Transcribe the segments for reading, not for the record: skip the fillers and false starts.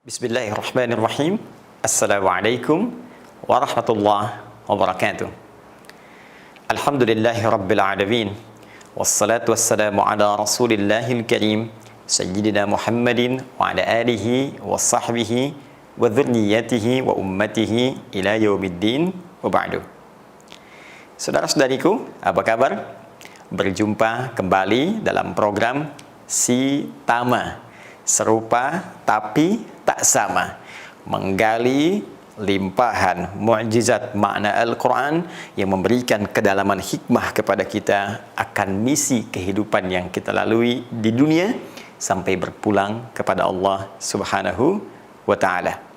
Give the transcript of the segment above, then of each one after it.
Bismillahirrahmanirrahim. Assalamualaikum warahmatullahi wabarakatuh. Alhamdulillahi rabbil alamin. Wassalatu wassalamu ala rasulillahil karim Sayyidina Muhammadin wa ala alihi wa sahbihi wa dhurniyyatihi wa ummatihi ila yaumiddin wa ba'du. Saudara-saudariku, apa kabar? Berjumpa kembali dalam program Si Tama, serupa tapi tak sama, menggali limpahan mukjizat makna Al-Quran yang memberikan kedalaman hikmah kepada kita akan misi kehidupan yang kita lalui di dunia sampai berpulang kepada Allah Subhanahu wa Ta'ala.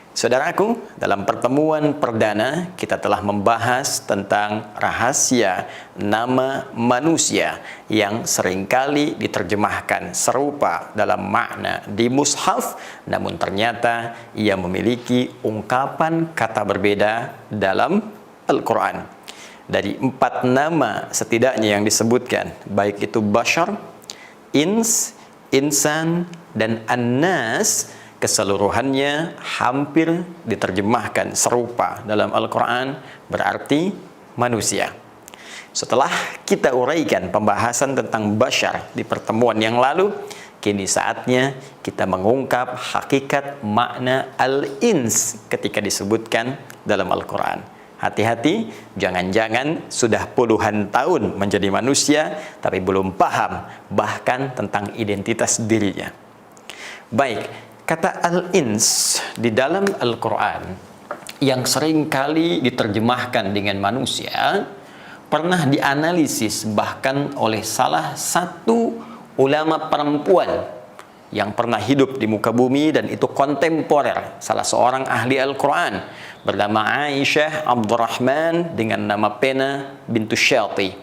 Saudaraku, dalam pertemuan perdana kita telah membahas tentang rahasia nama manusia yang seringkali diterjemahkan serupa dalam makna di mushaf, namun ternyata ia memiliki ungkapan kata berbeda dalam Al-Quran. Dari 4 nama setidaknya yang disebutkan, baik itu Bashar, Ins, Insan, dan An-Nas, keseluruhannya hampir diterjemahkan serupa dalam Al-Quran berarti manusia. Setelah kita uraikan pembahasan tentang Bashar di pertemuan yang lalu, kini saatnya kita mengungkap hakikat makna Al-Ins ketika disebutkan dalam Al-Quran. Hati-hati, jangan-jangan sudah puluhan tahun menjadi manusia tapi belum paham bahkan tentang identitas dirinya. Baik, kata Al-Ins di dalam Al-Quran yang sering kali diterjemahkan dengan manusia pernah dianalisis bahkan oleh salah satu ulama perempuan yang pernah hidup di muka bumi dan itu kontemporer, salah seorang ahli Al-Quran bernama Aisyah Abdurrahman dengan nama pena bintu Syati.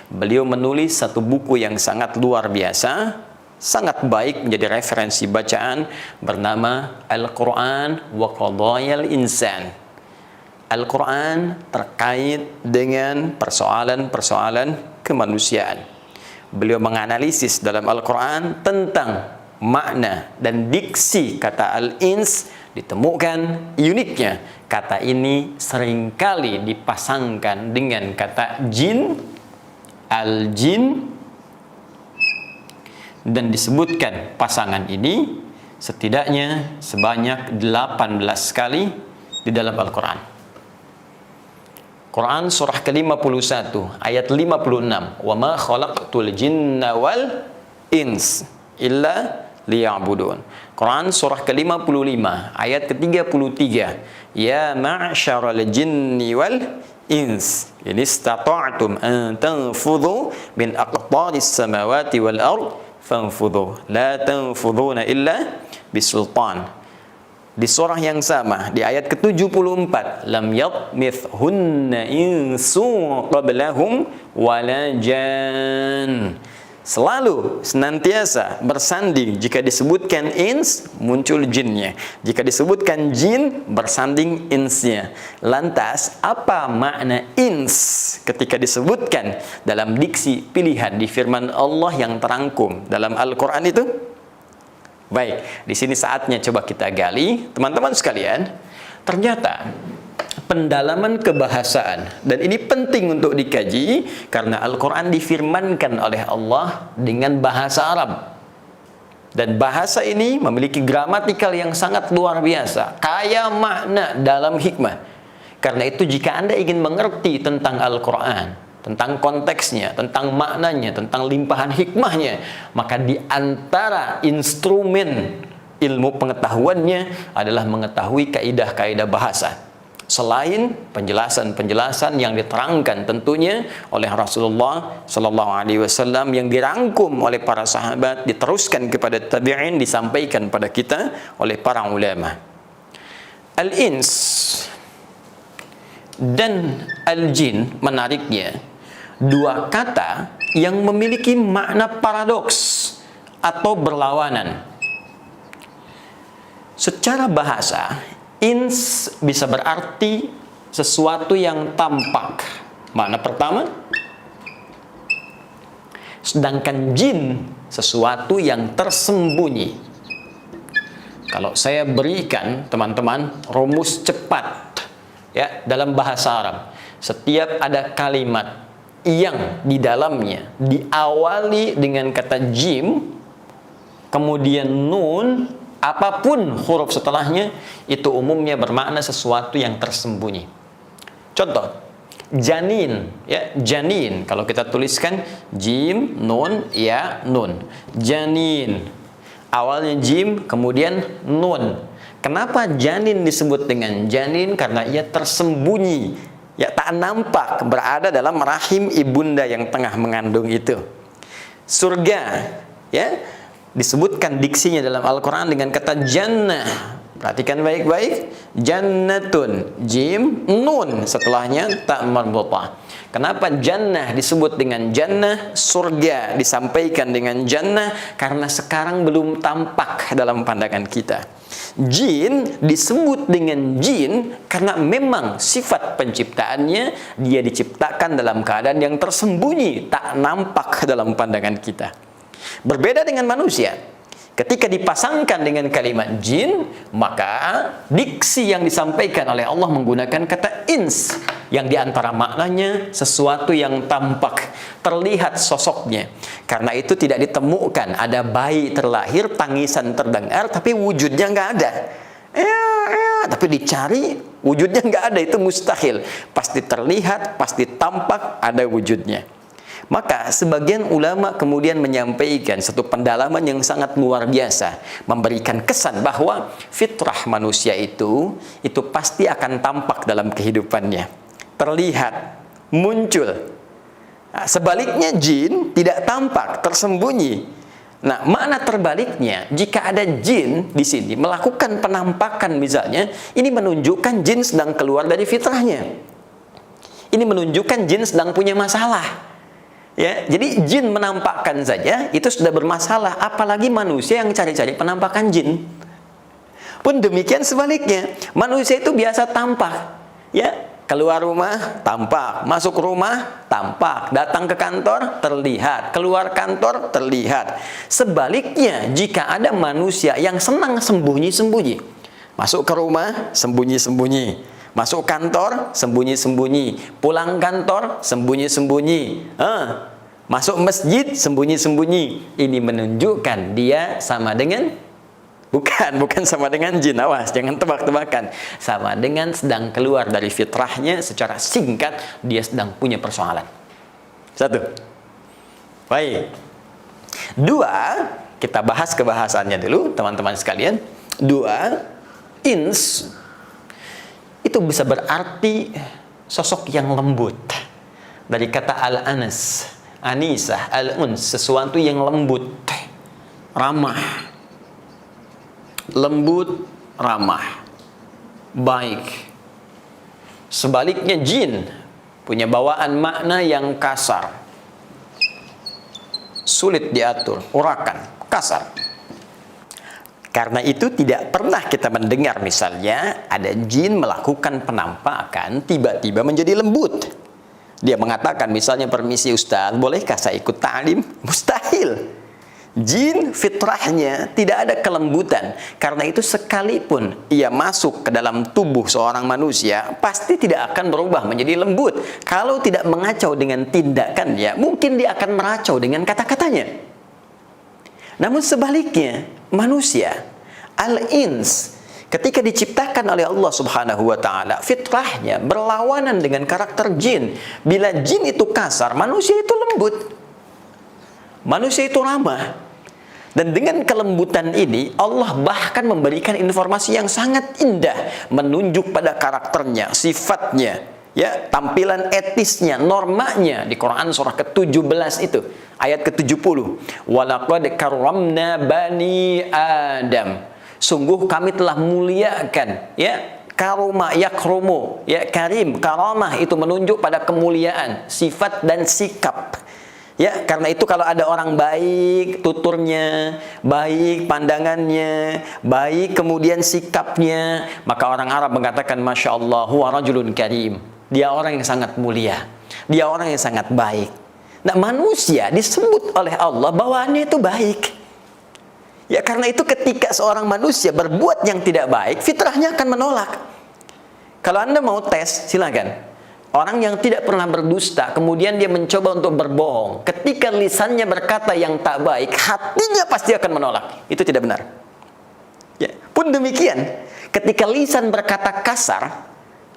Beliau menulis satu buku yang sangat luar biasa, sangat baik menjadi referensi bacaan, bernama Al-Quran wa Qadayal Insan. Al-Quran terkait dengan persoalan-persoalan kemanusiaan. Beliau menganalisis dalam Al-Quran tentang makna dan diksi kata Al-Ins. Ditemukan uniknya, kata ini seringkali dipasangkan dengan kata jin, al-jin, dan disebutkan pasangan ini setidaknya sebanyak 18 kali di dalam Al-Quran. Quran surah ke-51 ayat 56, "Wa ma khalaqtul jinna wal ins illa liya'budun." Quran surah ke-55 ayat ke-33, "Ya ma'syaral jinni wal ins in istata'tum an tanfudhu min aqtaris samawati wal ard fanfudhu la tanfudhuna illa bisultan." Di surah yang sama di ayat ke-74, "Lam yatmithhunna insun qablahum wala jan." Selalu senantiasa bersanding, jika disebutkan ins muncul jinnya, jika disebutkan jin bersanding insnya. Lantas apa makna ins ketika disebutkan dalam diksi pilihan di firman Allah yang terangkum dalam Al-Quran itu? Baik, di sini saatnya coba kita gali, teman-teman sekalian. Ternyata pendalaman kebahasaan, dan ini penting untuk dikaji karena Al-Quran difirmankan oleh Allah dengan bahasa Arab, dan bahasa ini memiliki gramatikal yang sangat luar biasa, kaya makna dalam hikmah. Karena itu jika Anda ingin mengerti tentang Al-Quran, tentang konteksnya, tentang maknanya, tentang limpahan hikmahnya, maka di antara instrumen ilmu pengetahuannya adalah mengetahui kaidah-kaidah bahasa. Selain penjelasan-penjelasan yang diterangkan tentunya oleh Rasulullah Sallallahu Alaihi Wasallam yang dirangkum oleh para sahabat, diteruskan kepada tabi'in, disampaikan pada kita oleh para ulama. Al-ins dan al-jin, menariknya, dua kata yang memiliki makna paradoks atau berlawanan. Secara bahasa, ins bisa berarti sesuatu yang tampak, makna pertama. Sedangkan jin sesuatu yang tersembunyi. Kalau saya berikan teman-teman rumus cepat ya dalam bahasa Arab, setiap ada kalimat yang di dalamnya diawali dengan kata jim, kemudian nun, apapun huruf setelahnya, itu umumnya bermakna sesuatu yang tersembunyi. Contoh, janin, ya, janin. Kalau kita tuliskan jim, nun, ya, nun. Janin. Awalnya jim, kemudian nun. Kenapa janin disebut dengan janin? Karena ia tersembunyi, ya, tak nampak, berada dalam rahim ibunda yang tengah mengandung itu. Surga, ya, disebutkan diksinya dalam Al-Quran dengan kata jannah. Perhatikan baik-baik, jannatun, jim, nun, setelahnya tak marbutah. Kenapa jannah disebut dengan jannah, surga disampaikan dengan jannah? Karena sekarang belum tampak dalam pandangan kita. Jin disebut dengan jin karena memang sifat penciptaannya, dia diciptakan dalam keadaan yang tersembunyi, tak nampak dalam pandangan kita. Berbeda dengan manusia. Ketika dipasangkan dengan kalimat jin, maka diksi yang disampaikan oleh Allah menggunakan kata ins, yang diantara maknanya sesuatu yang tampak, terlihat sosoknya. Karena itu tidak ditemukan ada bayi terlahir, tangisan terdengar, tapi wujudnya nggak ada. Tapi dicari, wujudnya nggak ada, itu mustahil. Pasti terlihat, pasti tampak, ada wujudnya. Maka sebagian ulama kemudian menyampaikan satu pendalaman yang sangat luar biasa, memberikan kesan bahwa fitrah manusia itu pasti akan tampak dalam kehidupannya, terlihat, muncul. Nah, sebaliknya jin tidak tampak, tersembunyi. Nah, makna terbaliknya, jika ada jin di sini melakukan penampakan misalnya, ini menunjukkan jin sedang keluar dari fitrahnya. Ini menunjukkan jin sedang punya masalah. Ya, jadi jin menampakkan saja itu sudah bermasalah, apalagi manusia yang cari-cari penampakan jin. Pun demikian sebaliknya, manusia itu biasa tampak. Ya, keluar rumah tampak, masuk rumah tampak, datang ke kantor terlihat, keluar kantor terlihat. Sebaliknya, jika ada manusia yang senang sembunyi-sembunyi, masuk ke rumah sembunyi-sembunyi, masuk kantor sembunyi-sembunyi, pulang kantor sembunyi-sembunyi, masuk masjid sembunyi-sembunyi. Ini menunjukkan dia sama dengan, bukan sama dengan jin. Awas, jangan tebak-tebakan. Sama dengan sedang keluar dari fitrahnya. Secara singkat, dia sedang punya persoalan. Satu. Baik. Dua, kita bahas kebahasannya dulu, teman-teman sekalian. Dua, ins itu bisa berarti sosok yang lembut. Dari kata al-anas, anisah, al-uns, sesuatu yang lembut, ramah. Lembut, ramah, baik. Sebaliknya jin punya bawaan makna yang kasar, sulit diatur, urakan, kasar. Karena itu tidak pernah kita mendengar misalnya ada jin melakukan penampakan tiba-tiba menjadi lembut. Dia mengatakan misalnya, permisi Ustaz, bolehkah saya ikut ta'lim? Mustahil. Jin fitrahnya tidak ada kelembutan. Karena itu sekalipun ia masuk ke dalam tubuh seorang manusia, pasti tidak akan berubah menjadi lembut. Kalau tidak mengacau dengan tindakannya, mungkin dia akan meracau dengan kata-katanya. Namun sebaliknya, manusia, al-ins, ketika diciptakan oleh Allah Subhanahu wa Ta'ala, fitrahnya berlawanan dengan karakter jin. Bila jin itu kasar, manusia itu lembut, manusia itu ramah. Dan dengan kelembutan ini, Allah bahkan memberikan informasi yang sangat indah, menunjuk pada karakternya, sifatnya, ya, tampilan etisnya, normanya. Di Quran surah ke-17 itu, ayat ke-70. Walaqad karramna bani Adam. Sungguh kami telah muliakan, ya, karuma yakrumu, ya, karim, karamah itu menunjuk pada kemuliaan, sifat dan sikap. Ya, karena itu kalau ada orang baik tuturnya, baik pandangannya, baik kemudian sikapnya, maka orang Arab mengatakan Masya Allah huwa rajulun karim. Dia orang yang sangat mulia, dia orang yang sangat baik. Nah, manusia disebut oleh Allah bawaannya itu baik. Ya karena itu ketika seorang manusia berbuat yang tidak baik, fitrahnya akan menolak. Kalau Anda mau tes, silakan. Orang yang tidak pernah berdusta, kemudian dia mencoba untuk berbohong. Ketika lisannya berkata yang tak baik, hatinya pasti akan menolak. Itu tidak benar. Ya, pun demikian, ketika lisan berkata kasar,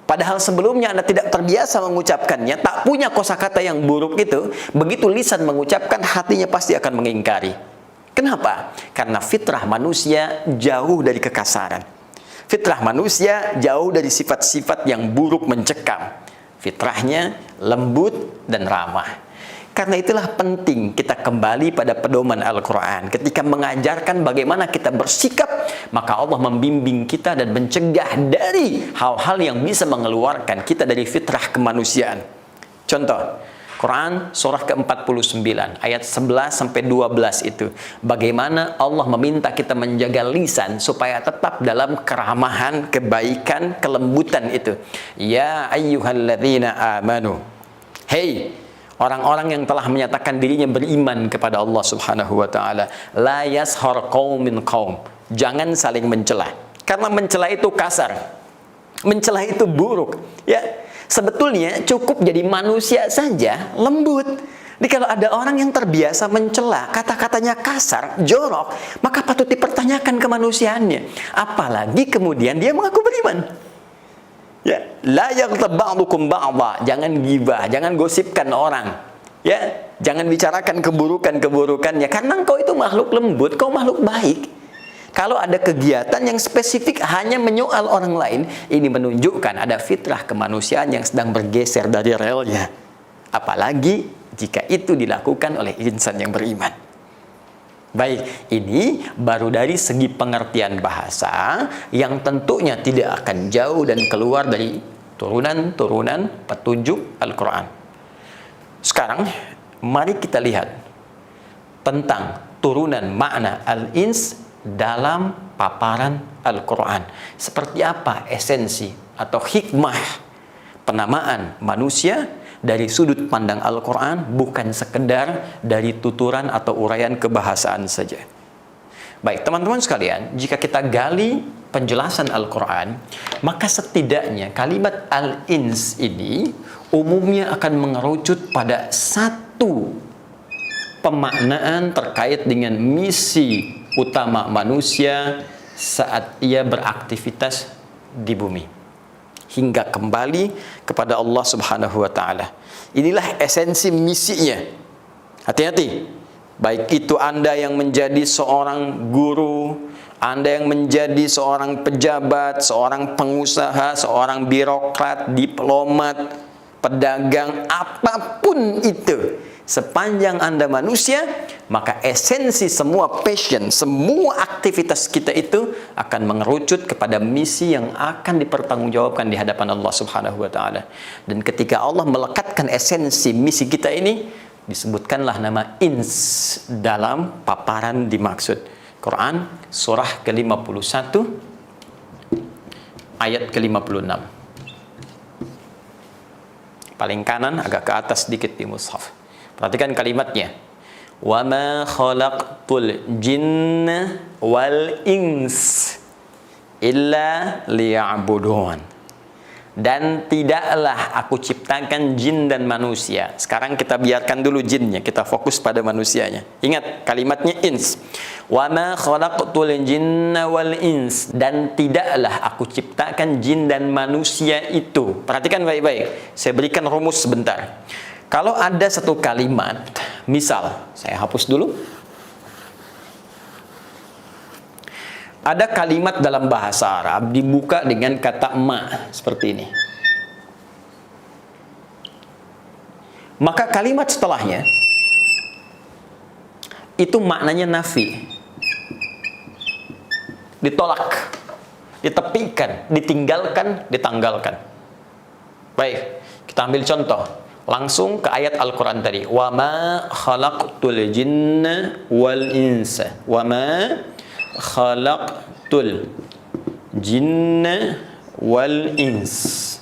padahal sebelumnya Anda tidak terbiasa mengucapkannya, tak punya kosakata yang buruk itu, begitu lisan mengucapkan, hatinya pasti akan mengingkari. Kenapa? Karena fitrah manusia jauh dari kekasaran. Fitrah manusia jauh dari sifat-sifat yang buruk mencekam. Fitrahnya lembut dan ramah. Karena itulah penting kita kembali pada pedoman Al-Quran. Ketika mengajarkan bagaimana kita bersikap, maka Allah membimbing kita dan mencegah dari hal-hal yang bisa mengeluarkan kita dari fitrah kemanusiaan. Contoh, Quran surah ke-49 ayat 11-12 itu. Bagaimana Allah meminta kita menjaga lisan supaya tetap dalam keramahan, kebaikan, kelembutan itu. Ya ayyuhalladzina amanu. Hei orang-orang yang telah menyatakan dirinya beriman kepada Allah Subhanahu wa taala, la yashar qaumin qaum. Jangan saling mencela. Karena mencela itu kasar. Mencela itu buruk, ya. Sebetulnya cukup jadi manusia saja lembut. Jadi kalau ada orang yang terbiasa mencela, kata-katanya kasar, jorok, maka patut dipertanyakan kemanusiaannya. Apalagi kemudian dia mengaku beriman. Ya, la yaghtab ba'dukum ba'dha. Jangan gibah, jangan gosipkan orang. Ya, jangan bicarakan keburukan-keburukannya karena engkau itu makhluk lembut, kau makhluk baik. Kalau ada kegiatan yang spesifik hanya menyoal orang lain, ini menunjukkan ada fitrah kemanusiaan yang sedang bergeser dari relnya. Apalagi jika itu dilakukan oleh insan yang beriman. Baik, ini baru dari segi pengertian bahasa yang tentunya tidak akan jauh dan keluar dari turunan-turunan petunjuk Al-Quran. Sekarang, mari kita lihat tentang turunan makna al-ins dalam paparan Al-Quran. Seperti apa esensi atau hikmah penamaan manusia dari sudut pandang Al-Quran, bukan sekedar dari tuturan atau uraian kebahasaan saja. Baik, teman-teman sekalian, jika kita gali penjelasan Al-Quran, maka setidaknya kalimat al-ins ini umumnya akan mengerucut pada satu pemaknaan terkait dengan misi utama manusia saat ia beraktivitas di bumi hingga kembali kepada Allah Subhanahu wa taala. Inilah esensi misinya. Hati-hati. Baik itu Anda yang menjadi seorang guru, Anda yang menjadi seorang pejabat, seorang pengusaha, seorang birokrat, diplomat, pedagang, apapun itu. Sepanjang Anda manusia, maka esensi semua passion, semua aktivitas kita itu akan mengerucut kepada misi yang akan dipertanggungjawabkan di hadapan Allah Subhanahu wa taala. Dan ketika Allah melekatkan esensi misi kita ini, disebutkanlah nama ins dalam paparan dimaksud. Quran surah ke-51 ayat ke-56. Paling kanan agak ke atas sedikit di mushaf. Perhatikan kalimatnya. Wa ma khalaqtul jinna wal ins illa liya'budun. Dan tidaklah aku ciptakan jin dan manusia. Sekarang kita biarkan dulu jinnya, kita fokus pada manusianya. Ingat kalimatnya ins. Wa ma khalaqtul jinna wal ins. Dan tidaklah aku ciptakan jin dan manusia itu. Perhatikan baik-baik. Saya berikan rumus sebentar. Kalau ada satu kalimat, misal, saya hapus dulu. Ada kalimat dalam bahasa Arab dibuka dengan kata ma, seperti ini. Maka kalimat setelahnya, itu maknanya nafi. Ditolak, ditepikan, ditinggalkan, ditanggalkan. Baik, kita ambil contoh. Langsung ke ayat Al-Quran tadi. Wa ma khalaqtul jinna wal insa. Wa ma khalaqtul jinna wal ins.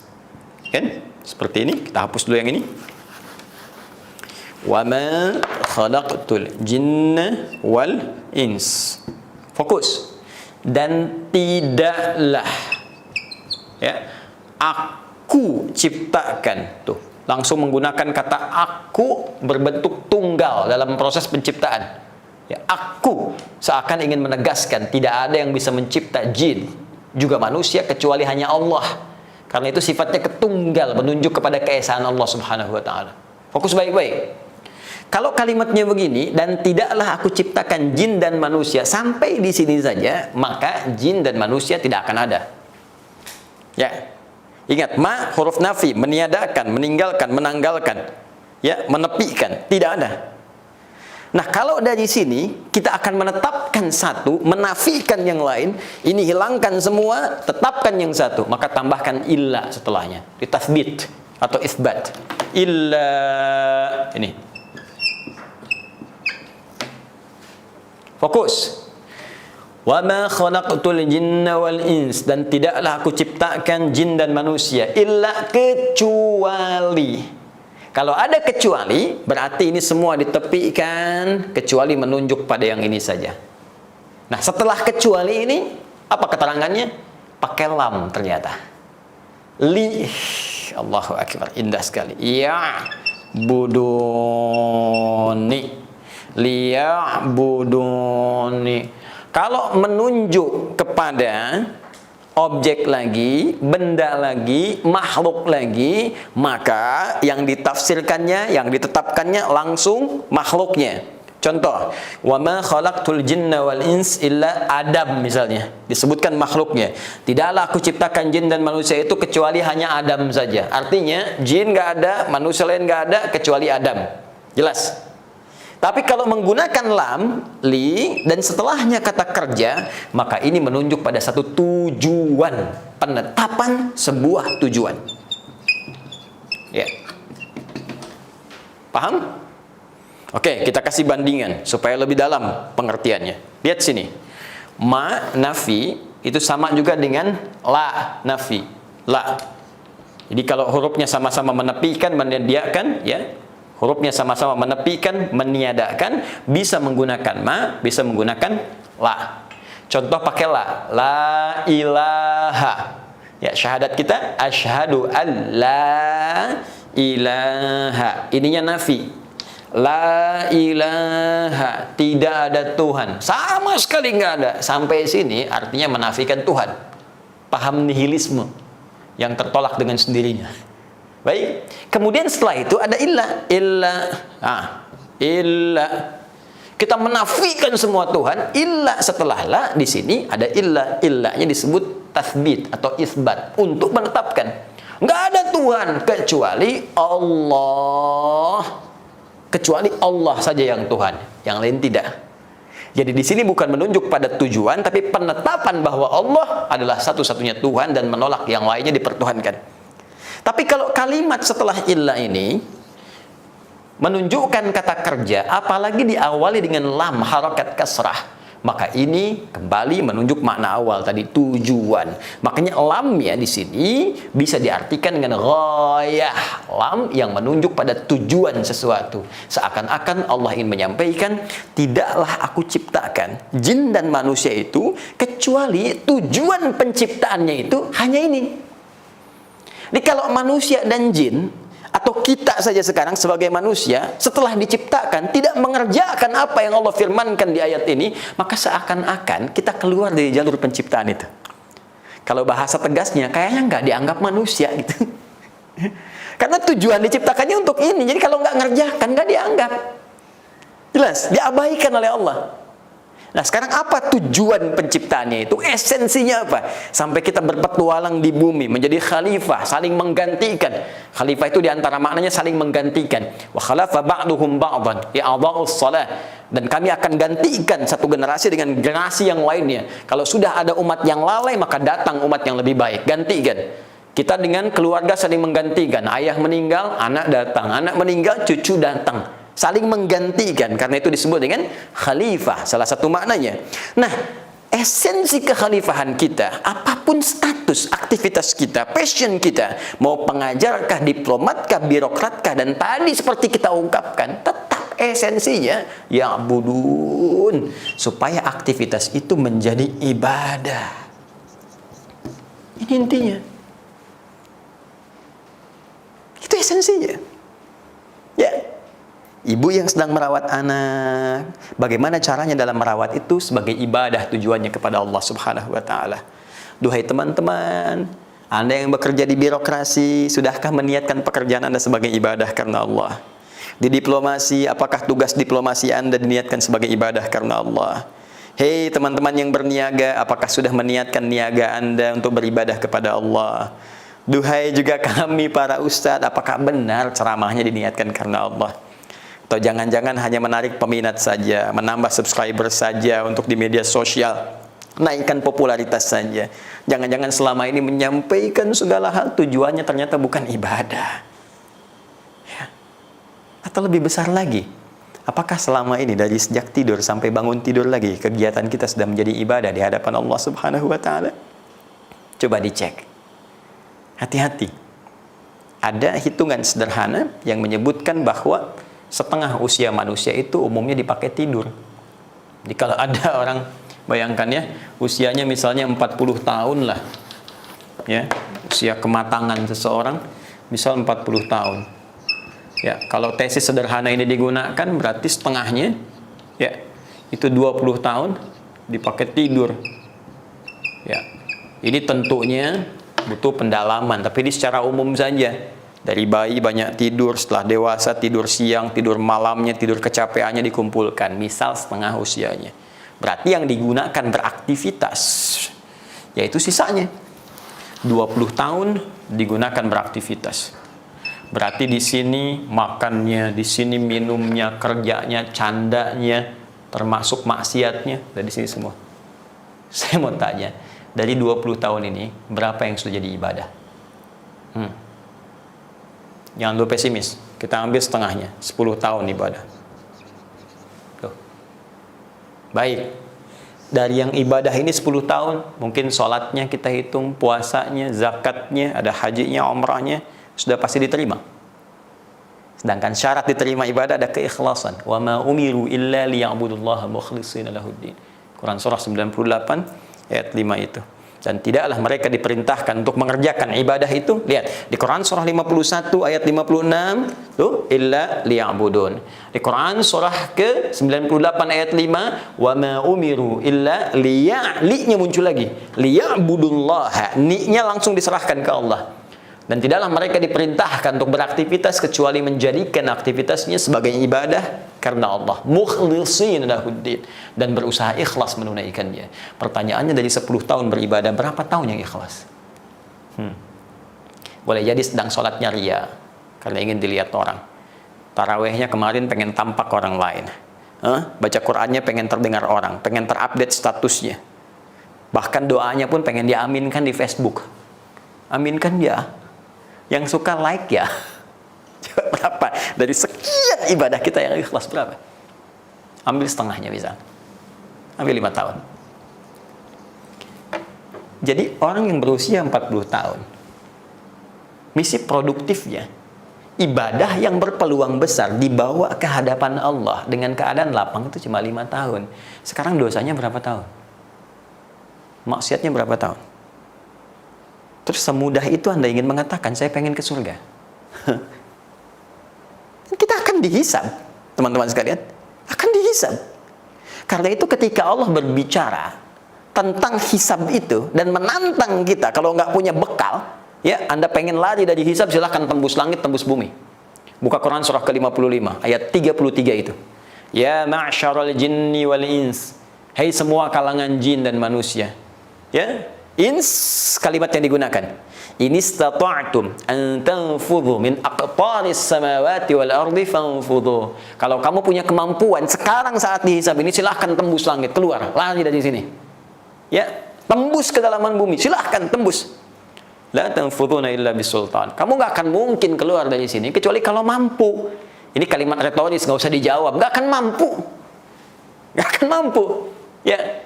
Kan? Seperti ini. Kita hapus dulu yang ini. Wa ma khalaqtul jinna wal ins. Fokus. Dan tidaklah, ya, aku ciptakan. Tuh, langsung menggunakan kata aku berbentuk tunggal dalam proses penciptaan. Ya, aku seakan ingin menegaskan tidak ada yang bisa mencipta jin juga manusia kecuali hanya Allah. Karena itu sifatnya ketunggal, menunjuk kepada keesaan Allah Subhanahu wa taala. Fokus baik-baik. Kalau kalimatnya begini, dan tidaklah aku ciptakan jin dan manusia, sampai di sini saja, maka jin dan manusia tidak akan ada. Ya. Ingat, ma huruf nafi, meniadakan, meninggalkan, menanggalkan, ya, menepikan, tidak ada. Nah, kalau dari sini kita akan menetapkan satu, menafikan yang lain, ini hilangkan semua, tetapkan yang satu, maka tambahkan illa setelahnya, ditasbit atau isbat. Illa ini. Fokus. Wa ma khalaqtul jinna wal ins, dan tidaklah aku ciptakan jin dan manusia illa kecuali. Kalau ada kecuali, berarti ini semua ditepikan kecuali menunjuk pada yang ini saja. Nah, setelah kecuali ini, apa keterangannya? Pakai lam ternyata. Li, Allahu akbar, indah sekali. Ya buduni. Liya'buduni. Kalau menunjuk kepada objek lagi, benda lagi, makhluk lagi, maka yang ditafsirkannya, yang ditetapkannya langsung makhluknya. Contoh, wa ma khalaqtul jinna wal ins illa Adam misalnya, disebutkan makhluknya. Tidaklah aku ciptakan jin dan manusia itu kecuali hanya Adam saja. Artinya jin nggak ada, manusia lain nggak ada kecuali Adam. Jelas? Tapi kalau menggunakan lam, li, dan setelahnya kata kerja, maka ini menunjuk pada satu tujuan, penetapan sebuah tujuan. Ya. Paham? Oke, kita kasih bandingan supaya lebih dalam pengertiannya. Lihat sini. Ma nafi itu sama juga dengan la nafi. La. Jadi kalau hurufnya sama-sama menepikan, menyediakan, ya. Hurufnya sama-sama menepikan, meniadakan, bisa menggunakan ma, bisa menggunakan la. Contoh pakai la. La ilaha. Ya, syahadat kita asyhadu an la ilaha. Ininya nafi. La ilaha, tidak ada Tuhan. Sama sekali nggak ada. Sampai sini artinya menafikan Tuhan. Paham nihilisme yang tertolak dengan sendirinya. Baik, kemudian setelah itu ada illa. Illa. Kita menafikan semua Tuhan, illa setelah la di sini ada illa. Illanya disebut tasbit atau isbat untuk menetapkan. Nggak ada Tuhan kecuali Allah. Kecuali Allah saja yang Tuhan, yang lain tidak. Jadi di sini bukan menunjuk pada tujuan, tapi penetapan bahwa Allah adalah satu-satunya Tuhan dan menolak yang lainnya dipertuhankan. Tapi kalau kalimat setelah illa ini menunjukkan kata kerja, apalagi diawali dengan lam harakat kasrah, maka ini kembali menunjuk makna awal tadi, tujuan. Makanya lam ya di sini bisa diartikan dengan ghayah, lam yang menunjuk pada tujuan sesuatu. Seakan-akan Allah ingin menyampaikan, tidaklah aku ciptakan jin dan manusia itu kecuali tujuan penciptaannya itu hanya ini. Jadi kalau manusia dan jin, atau kita saja sekarang sebagai manusia, setelah diciptakan tidak mengerjakan apa yang Allah firmankan di ayat ini, maka seakan-akan kita keluar dari jalur penciptaan itu. Kalau bahasa tegasnya, kayaknya nggak dianggap manusia gitu. Karena tujuan diciptakannya untuk ini, jadi kalau nggak ngerjakan nggak dianggap. Jelas, diabaikan oleh Allah. Nah, sekarang apa tujuan penciptaannya itu? Esensinya apa? Sampai kita berpetualang di bumi, menjadi khalifah, saling menggantikan. Khalifah itu diantara maknanya saling menggantikan. Wa khalafa ba'duhum ba'dan i'adha'us shalah. Dan kami akan gantikan satu generasi dengan generasi yang lainnya. Kalau sudah ada umat yang lalai, maka datang umat yang lebih baik. Gantikan. Kita dengan keluarga saling menggantikan. Ayah meninggal, anak datang. Anak meninggal, cucu datang. Saling menggantikan, karena itu disebut dengan khalifah, salah satu maknanya. Nah, esensi kekhalifahan kita, apapun status, aktivitas kita, passion kita, mau pengajarkah, diplomatkah, birokratkah, dan tadi seperti kita ungkapkan, tetap esensinya ya'budun, supaya aktivitas itu menjadi ibadah. Ini intinya. Itu esensinya. Ya. Ibu yang sedang merawat anak, bagaimana caranya dalam merawat itu sebagai ibadah, tujuannya kepada Allah Subhanahu wa taala. Duhai teman-teman, Anda yang bekerja di birokrasi, sudahkah meniatkan pekerjaan Anda sebagai ibadah karena Allah? Di diplomasi, apakah tugas diplomasi Anda diniatkan sebagai ibadah karena Allah? Hei teman-teman yang berniaga, apakah sudah meniatkan niaga Anda untuk beribadah kepada Allah? Duhai juga kami para ustadz, apakah benar ceramahnya diniatkan karena Allah? Atau jangan-jangan hanya menarik peminat saja, menambah subscriber saja untuk di media sosial, naikkan popularitas saja. Jangan-jangan selama ini menyampaikan segala hal tujuannya ternyata bukan ibadah. Ya. Atau lebih besar lagi, apakah selama ini dari sejak tidur sampai bangun tidur lagi, kegiatan kita sudah menjadi ibadah di hadapan Allah Subhanahu wa taala? Coba dicek. Hati-hati. Ada hitungan sederhana yang menyebutkan bahwa setengah usia manusia itu umumnya dipakai tidur. Jadi kalau ada orang, bayangkan ya, usianya misalnya 40 tahun lah, ya, usia kematangan seseorang misal 40 tahun. Ya, kalau tesis sederhana ini digunakan berarti setengahnya, ya, itu 20 tahun dipakai tidur. Ya, ini tentunya butuh pendalaman, tapi ini secara umum saja. Dari bayi banyak tidur, setelah dewasa tidur siang, tidur malamnya, tidur kecapeannya dikumpulkan, misal setengah usianya. Berarti yang digunakan beraktivitas, yaitu sisanya 20 tahun digunakan beraktivitas. Berarti di sini makannya, di sini minumnya, kerjanya, candanya, termasuk maksiatnya, dari sini semua. Saya mau tanya, dari 20 tahun ini berapa yang sudah jadi ibadah? Jangan lu pesimis, kita ambil setengahnya, 10 tahun ibadah. Tuh. Baik, dari yang ibadah ini 10 tahun, mungkin sholatnya kita hitung, puasanya, zakatnya, ada hajinya, umrahnya, sudah pasti diterima. Sedangkan syarat diterima ibadah ada keikhlasan. Wa ma umiru illa liya'budullaha mukhlishina lahuddin. Quran surah 98 ayat 5 itu. Dan tidaklah mereka diperintahkan untuk mengerjakan ibadah itu. Lihat, di Quran surah 51 ayat 56 tuh, illa liya'budun. Di Quran surah ke-98 ayat 5, wa ma umiru illa li-nya muncul lagi. Liya'budullaha, ni-nya langsung diserahkan ke Allah. Dan tidaklah mereka diperintahkan untuk beraktivitas kecuali menjadikan aktivitasnya sebagai ibadah karena Allah. Mukhlishina lahuddin, dan berusaha ikhlas menunaikannya. Pertanyaannya, dari 10 tahun beribadah, berapa tahun yang ikhlas? Boleh jadi sedang sholatnya ria, karena ingin dilihat orang. Tarawehnya kemarin pengen tampak orang lain. Baca Qur'annya pengen terdengar orang, pengen terupdate statusnya. Bahkan doanya pun pengen diaminkan di Facebook. Aminkan ya. Yang suka like ya. Coba berapa? Dari sekian ibadah kita yang ikhlas berapa? Ambil setengahnya bisa. Ambil 5 tahun. Jadi orang yang berusia 40 tahun, misi produktifnya, ibadah yang berpeluang besar dibawa ke hadapan Allah dengan keadaan lapang itu cuma 5 tahun. Sekarang dosanya berapa tahun? Maksiatnya berapa tahun? Terus semudah itu Anda ingin mengatakan, saya pengen ke surga. Kita akan dihisab, teman-teman sekalian. Akan dihisab. Karena itu ketika Allah berbicara tentang hisab itu dan menantang kita, kalau nggak punya bekal, ya, Anda pengen lari dari hisab, silahkan tembus langit, tembus bumi. Buka Quran surah ke-55 ayat 33 itu. Ya ma'syaral jinni wal ins, hai semua kalangan jin dan manusia. Ya, ins kalimat yang digunakan. In istata'tum an tanfudhu min aqtaris samawati wal ardi fanfudhu. Kalau kamu punya kemampuan sekarang saat dihisab ini, silahkan tembus langit, keluar, lari dari sini. Ya, tembus kedalaman bumi, silahkan tembus. La tanfudhuna illa bisultan. Kamu nggak akan mungkin keluar dari sini kecuali kalau mampu. Ini kalimat retoris, nggak usah dijawab. Nggak akan mampu. Nggak akan mampu. Ya,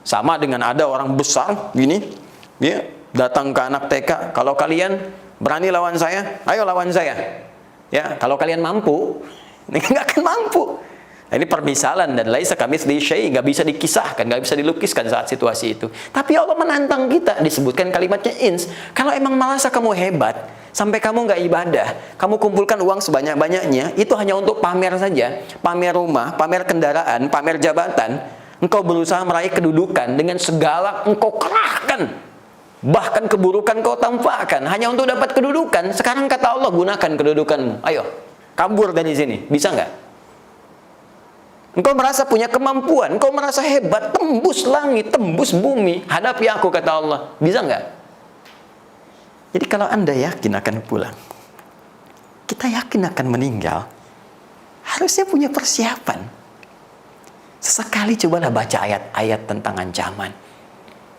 sama dengan ada orang besar gini, dia datang ke anak TK, kalau kalian berani lawan saya, ayo lawan saya. Ya, kalau kalian mampu, nggak akan mampu. Nah, ini permisalan, dan laisa kamitslihi syai', nggak bisa dikisahkan, nggak bisa dilukiskan saat situasi itu. Tapi Allah menantang kita, disebutkan kalimatnya ins. Kalau emang merasa kamu hebat, sampai kamu nggak ibadah, kamu kumpulkan uang sebanyak-banyaknya, itu hanya untuk pamer saja, pamer rumah, pamer kendaraan, pamer jabatan. Engkau berusaha meraih kedudukan dengan segala engkau kerahkan, bahkan keburukan kau tampakkan hanya untuk dapat kedudukan. Sekarang kata Allah, gunakan kedudukanmu. Ayo, kabur dari sini. Bisa nggak? Engkau merasa punya kemampuan, engkau merasa hebat, tembus langit, tembus bumi, hadapi aku, kata Allah. Bisa nggak? Jadi kalau Anda yakin akan pulang, kita yakin akan meninggal, harusnya punya persiapan. Sesekali cobalah baca ayat-ayat tentang ancaman,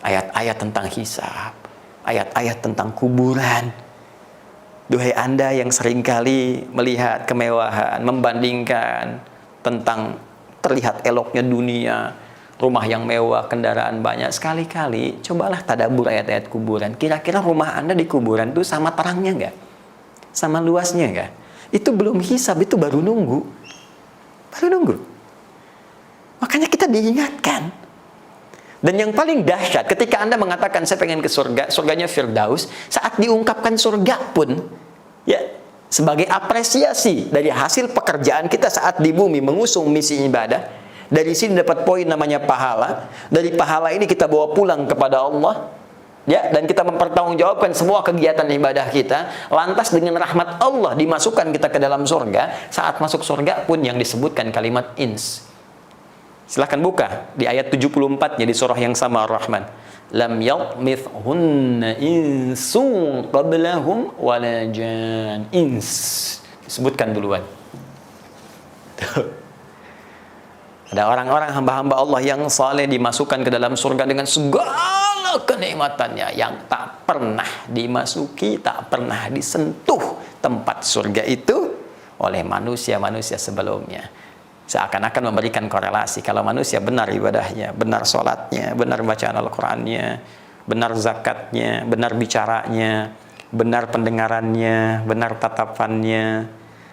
ayat-ayat tentang hisab, ayat-ayat tentang kuburan. Duhai Anda yang seringkali melihat kemewahan, membandingkan tentang terlihat eloknya dunia, rumah yang mewah, kendaraan banyak. Sekali-kali cobalah tadabbur ayat-ayat kuburan. Kira-kira rumah Anda di kuburan itu sama terangnya nggak? Sama luasnya nggak? Itu belum hisab, itu baru nunggu. Baru nunggu. Makanya kita diingatkan. Dan yang paling dahsyat, ketika Anda mengatakan saya pengen ke surga, surganya Firdaus, saat diungkapkan surga pun, ya, sebagai apresiasi dari hasil pekerjaan kita saat di bumi mengusung misi ibadah, dari sini dapat poin namanya pahala. Dari pahala ini kita bawa pulang kepada Allah, ya, dan kita mempertanggungjawabkan semua kegiatan ibadah kita. Lantas dengan rahmat Allah dimasukkan kita ke dalam surga. Saat masuk surga pun yang disebutkan kalimat ins. Silahkan buka di ayat 74-nya di surah yang sama, Ar-Rahman. Lam yatmithhunna insun qablahum wala jan. Ins disebutkan duluan. Ada orang-orang hamba-hamba Allah yang saleh dimasukkan ke dalam surga dengan segala kenikmatannya, yang tak pernah dimasuki, tak pernah disentuh tempat surga itu oleh manusia-manusia sebelumnya. Seakan-akan memberikan korelasi, kalau manusia benar ibadahnya, benar sholatnya, benar bacaan Al-Qurannya, benar zakatnya, benar bicaranya, benar pendengarannya, benar tatapannya,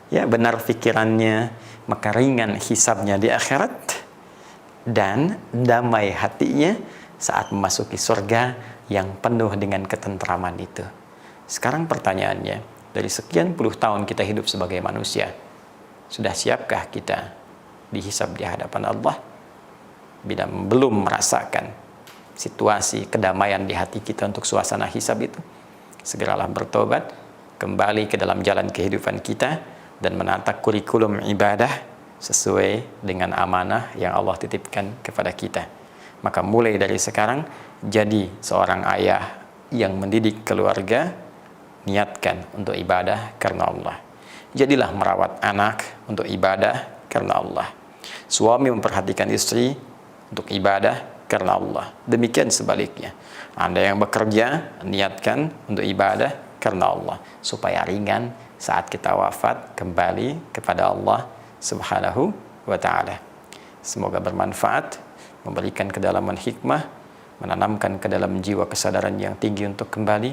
ya, benar pikirannya, maka ringan hisabnya di akhirat dan damai hatinya saat memasuki surga yang penuh dengan ketentraman itu. Sekarang pertanyaannya, dari sekian puluh tahun kita hidup sebagai manusia, sudah siapkah kita dihisab di hadapan Allah? Bila belum merasakan situasi kedamaian di hati kita untuk suasana hisab itu, segeralah bertobat, kembali ke dalam jalan kehidupan kita, dan menata kurikulum ibadah sesuai dengan amanah yang Allah titipkan kepada kita. Maka mulai dari sekarang, jadi seorang ayah yang mendidik keluarga, niatkan untuk ibadah karena Allah. Jadilah merawat anak untuk ibadah karena Allah. Suami memperhatikan istri untuk ibadah karena Allah. Demikian sebaliknya. Anda yang bekerja, niatkan untuk ibadah karena Allah, supaya ringan saat kita wafat kembali kepada Allah Subhanahu wa ta'ala. Semoga bermanfaat, memberikan kedalaman hikmah, menanamkan ke dalam jiwa kesadaran yang tinggi untuk kembali,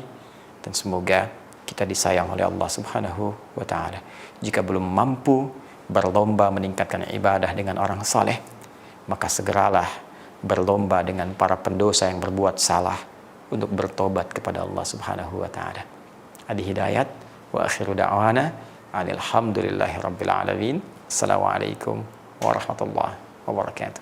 dan semoga kita disayang oleh Allah Subhanahu wa ta'ala. Jika belum mampu berlomba meningkatkan ibadah dengan orang saleh, maka segeralah berlomba dengan para pendosa yang berbuat salah untuk bertobat kepada Allah Subhanahu wa ta'ala. Adi Hidayat, wa akhiru da'wana alhamdulillahi rabbil alamin. Assalamualaikum warahmatullahi wabarakatuh.